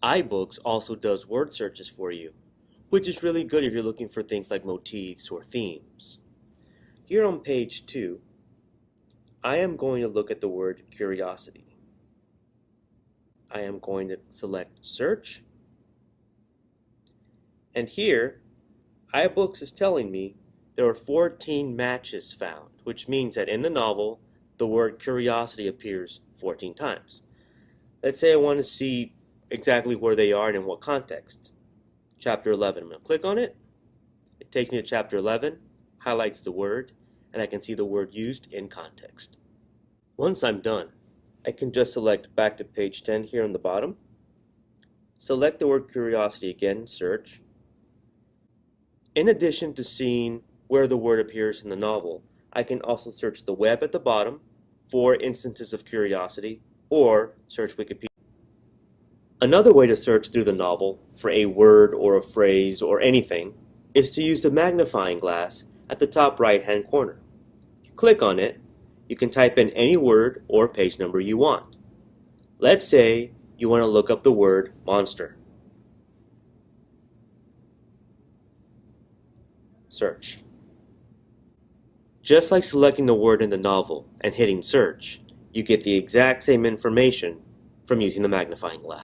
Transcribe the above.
iBooks also does word searches for you, which is really good if you're looking for things like motifs or themes. Here on page 2, I am going to look at the word curiosity. I am going to select search, and here iBooks is telling me there are 14 matches found, which means that in the novel the word curiosity appears 14 times. Let's say I want to see exactly where they are and in what context. Chapter 11, I'm going to click on it. It takes me to chapter 11, highlights the word, and I can see the word used in context. Once I'm done, I can just select back to page 10 here on the bottom. Select the word curiosity again, search. In addition to seeing where the word appears in the novel, I can also search the web at the bottom for instances of curiosity or search Wikipedia. Another way to search through the novel for a word or a phrase or anything is to use the magnifying glass at the top right-hand corner. You click on it, you can type in any word or page number you want. Let's say you want to look up the word monster. Search. Just like selecting the word in the novel and hitting search, you get the exact same information from using the magnifying glass.